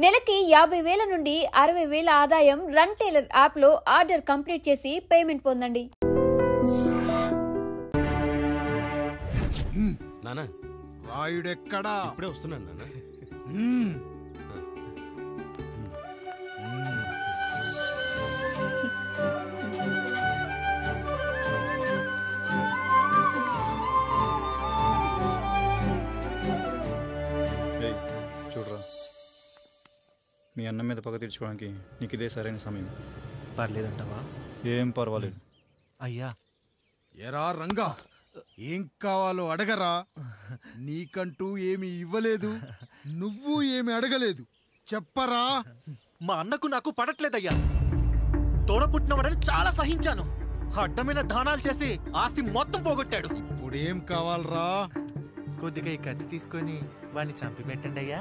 నెలకి 50,000 నుండి 60,000 ఆదాయం రన్ టైలర్ యాప్ లో ఆర్డర్ కంప్లీట్ చేసి పేమెంట్ పొందండి. నానా రాయుడెక్కడా? ఇప్పుడే వస్తున్నాను నాన్న. చూడరా, మీ అన్నం మీద పగ తీర్చుకోవడానికి నీకు ఇదే సరైన సమయం. పర్లేదంటావా? ఏం పర్వాలేదు. అయ్యా ఎరా రంగా, ఏం కావాలో అడగరా. నీకంటూ ఏమి ఇవ్వలేదు, నువ్వు ఏమి అడగలేదు, చెప్పరా. మా అన్నకు నాకు పడట్లేదయ్యా. తోడ పుట్టినవాడని చాలా సహించాను. అడ్డమైన దానాలు చేసి ఆస్తి మొత్తం పోగొట్టాడు. ఇప్పుడేం కావాలరా? కొద్దిగా ఈ కత్తి తీసుకొని వాడిని చంపి పెట్టండి అయ్యా.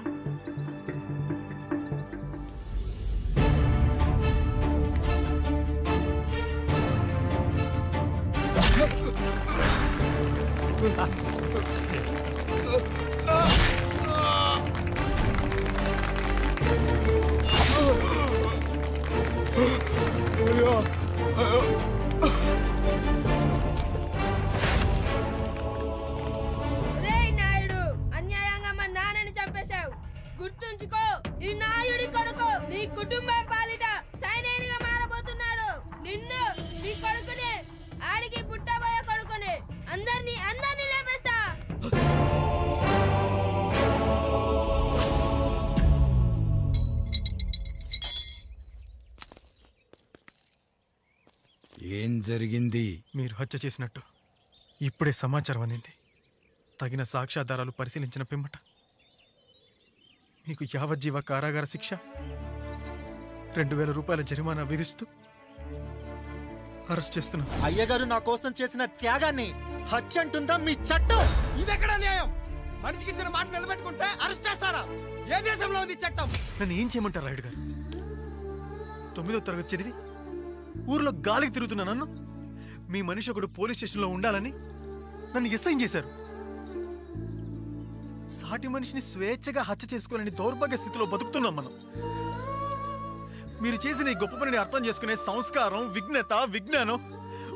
నాయుడు, అన్యాయంగా మా నాన్నని చంపేశావు. గుర్తుంచుకో, ఈ నాయుడి కొడుకు నీ కుటుంబం పాలిట సైనికుడిగా మారబోతున్నాడు. నిన్ను, నీ కొడుకుని, ఆడికి పుట్టబోయే కొడుకుని అందరినీ లేపేస్తా. ఏం జరిగింది? మీరు హత్య చేసినట్టు ఇప్పుడే సమాచారం అందింది. తగిన సాక్ష్యాధారాలు పరిశీలించిన పిమ్మట మీకు యావజ్జీవ కారాగార శిక్ష, 2,000 రూపాయల జరిమానా విధిస్తూ అరెస్ట్ చేస్తున్నాం. అయ్యగారు నా కోసం చేసిన త్యాగాన్ని హత్య అంటుందా మీ చట్టం? ఇదెక్కడ న్యాయం? మనిషికి ఇచ్చిన మాట నిలబెట్టుకుంటే అరెస్ట్ చేస్తారా? ఏ దేశంలో ఉంది చట్టం? నన్ను ఏం చేయమంటారు రాయుడు గారు? 9వ తరగతి చదివి ఊర్లో గాలికి తిరుగుతున్నా నన్ను మీ మనిషి ఒకడు పోలీస్ స్టేషన్లో ఉండాలని నన్ను ఎస్ఐన్ చేశారు. సాటి మనిషిని స్వేచ్ఛగా హత్య చేసుకోవాలని దౌర్భాగ్య స్థితిలో బతుకుతున్నాం మనం. మీరు చేసిన ఈ గొప్ప పనిని అర్థం చేసుకునే సంస్కారం, విజ్ఞత, విజ్ఞానం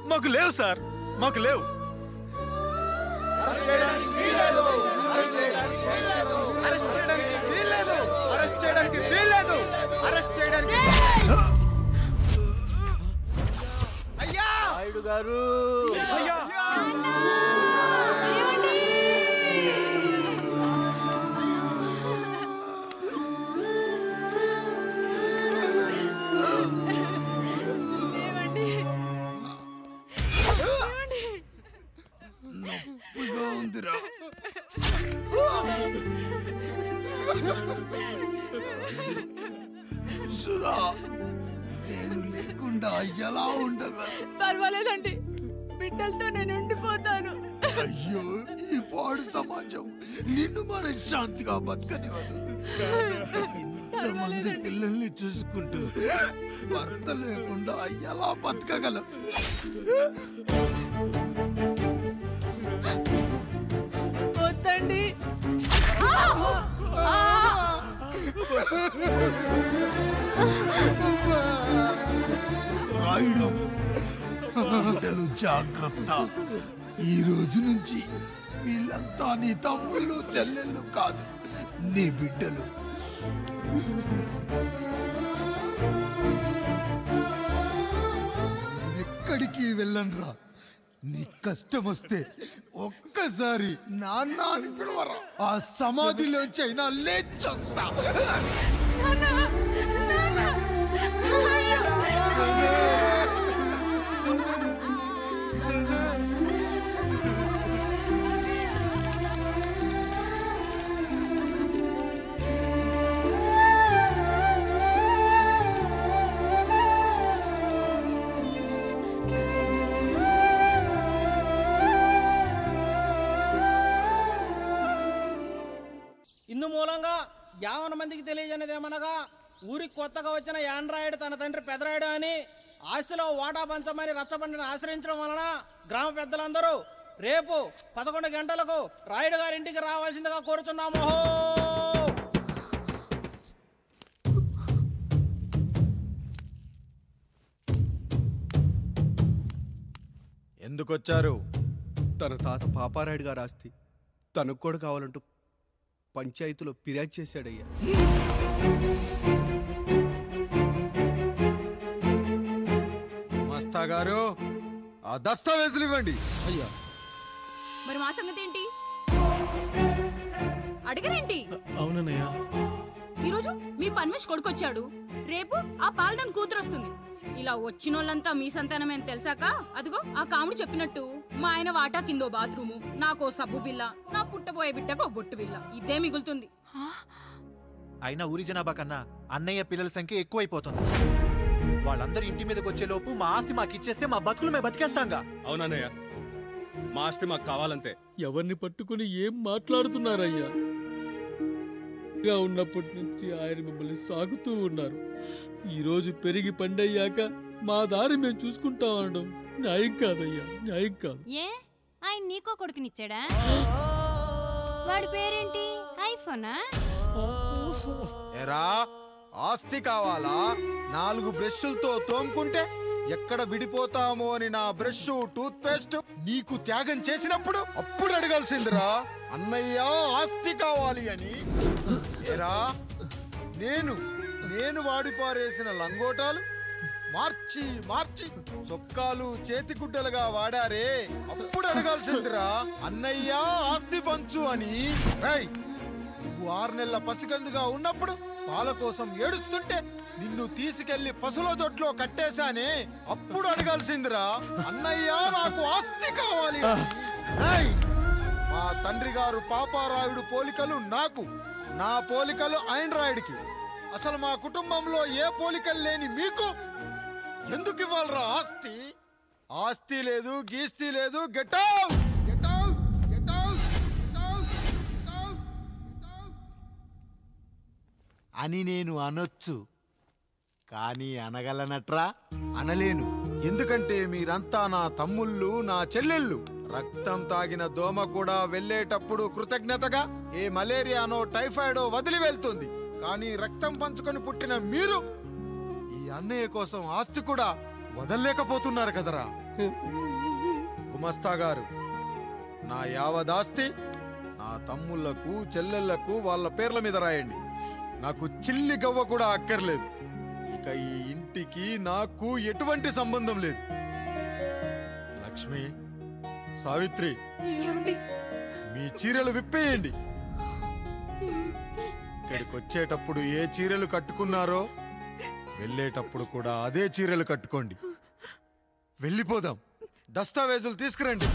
మాకు లేవు సార్, మాకు లేవు. నాయుడు గారు, నొప్పిగా ఉందిరా. సుధా, నేను లేకుండా ఎలా ఉండగలను? పర్వాలేదండి, బిడ్డలతో నేను ఉండిపోతాను. అయ్యో, ఈ పాడు సమాజం నిన్ను మనశ్శాంతిగా బతకనివ్వదు. ఇంతమంది పిల్లల్ని చూసుకుంటూ భర్త లేకుండా ఎలా బతకగలం? వద్దండి. రాయుడు, బిడ్డలు జాగ్రత్త. ఈ రోజు నుంచి వీళ్ళంతా నీ తమ్ముళ్ళు, చెల్లెళ్ళు కాదు, నీ బిడ్డలు. ఎక్కడికి వెళ్ళనరా. నీ కష్టం వస్తే ఒక్కసారి నాన్న అని పిలవరా. ఆ సమాధిలోంచి అయినా లేచొస్తా. ఇందు మూలంగా 50 మందికి తెలియజేయనిదేమనగా, ఊరికి కొత్తగా వచ్చిన యాండ్రాయిడ్ తన తండ్రి పెదరాయుడు అని ఆస్తిలో వాటా పంచమని రచ్చబండిని ఆశ్రయించడం వలన గ్రామ పెద్దలందరూ రేపు 11 గంటలకు రాయుడు గారి ఇంటికి రావాల్సిందిగా కోరుచున్నాము. ఎందుకొచ్చారు? తన తాత పాపారాయుడు గారు ఆస్తి తనకు కూడా కావాలంటూ పంచాయతీలో ఫిర్యాదు చేశాడయ్యా. మస్తా గారు ఆ దస్తావేజులు ఇవ్వండి. అయ్యా మరి మా సంగతి ఏంటి? అడగరేంటి? అవునన్నయ్య. ఈరోజు మీ పన్మేష్ కొడుకొచ్చాడు, రేపు ఆ పాల్దన్ కూతురు వస్తుంది. ఇలా వచ్చినోళ్ళంతా మీ సంతానమేని తెలిసాక అదిగో ఆ కాముడు చెప్పినట్టు మా ఆయన వాటా కిందో బాత్రూము, నాకో సబ్బు బిల్ల, నా పుట్టబోయే బిడ్డకో బొట్టు బిల్ల, ఇదే మిగులుతుంది. అయినా ఊరి జనాభా కన్నా అన్నయ్య పిల్లల సంఖ్య ఎక్కువైపోతుంది. వాళ్ళందరూ ఇంటి మీదకి వచ్చే లోపు మా ఆస్తి మాకు ఇచ్చేస్తే మా బతుకులు మేము బతికేస్తాంగా. అవునన్నయ్య, మా ఆస్తి మాకు కావాలంతే. ఎవరిని పట్టుకుని ఏం మాట్లాడుతున్నారయ్యా? ఉన్నప్పటి నుంచి ఆయన మిమ్మల్ని సాగుతూ ఉన్నారు. ఈరోజు పెరిగి పండయ్యాక మా దారి మేము చూసుకుంటాం అనడం న్యాయం కాదయ్యా, న్యాయం కాదు. ఏ ఆయన నీకో కొడుకునిచ్చాడా? వాడి పేరేంటి? ఐఫోనా? ఎరా ఆస్తి కావాలా? 4 బ్రష్లతో తోముకుంటే ఎక్కడ విడిపోతామో అని నా బ్రష్ టూత్ పేస్ట్ నీకు త్యాగం చేసినప్పుడు అప్పుడు అడగాల్సిందిరా అన్నయ్య ఆస్తి కావాలి అని. ఎరా నేను వాడిపారేసిన లంగోటాలు మార్చి మార్చి చొక్కాలు చేతిగుడ్డలుగా వాడారే, అప్పుడు అడగాల్సిందిరా అన్నయ్య ఆస్తి పంచు అని. నువ్వు 6 నెలల పసికందుగా ఉన్నప్పుడు పాల కోసం ఏడుస్తుంటే నిన్ను తీసుకెళ్లి పశువుల దొడ్లో కట్టేశానే, అప్పుడు అడగాల్సిందిరా అన్నయ్య నాకు ఆస్తి కావాలి అని. మా తండ్రి గారు పాపారాయుడు పోలికలు నాకు, నా పోలికలు ఆండ్రాయిడ్కి. అసలు మా కుటుంబంలో ఏ పోలికలు లేని మీకు ఎందుకు ఇవ్వాలరా ఆస్తి? ఆస్తి లేదు, గీస్తి లేదు. Get out, get out, get out, get out, get out, get out అని నేను అనొచ్చు, కానీ అనగలనట్రా? అనలేను. ఎందుకంటే మీరంతా నా తమ్ముళ్ళు, నా చెల్లెళ్ళు. రక్తం తాగిన దోమ కూడా వెళ్ళేటప్పుడు కృతజ్ఞతగా ఏ మలేరియానో టైఫాయిడో వదిలి వెళ్తుంది. కానీ రక్తం పంచుకొని పుట్టిన మీరు ఈ అన్నయ్య కోసం ఆస్తి కూడా వదల్లేకపోతున్నారు కదరా. గుమస్తా గారు, నా యావదాస్తి నా తమ్ముళ్లకు చెల్లెళ్లకు వాళ్ళ పేర్ల మీద రాయండి. నాకు చిల్లి గవ్వ కూడా అక్కర్లేదు. ఇక ఈ ఇంటికి నాకు ఎటువంటి సంబంధం లేదు. లక్ష్మి, సావిత్రి, మీ చీరలు విప్పేయండి. ఇక్కడికి వచ్చేటప్పుడు ఏ చీరలు కట్టుకున్నారో వెళ్ళేటప్పుడు కూడా అదే చీరలు కట్టుకోండి. వెళ్ళిపోదాం. దస్తావేజులు తీసుకురండి.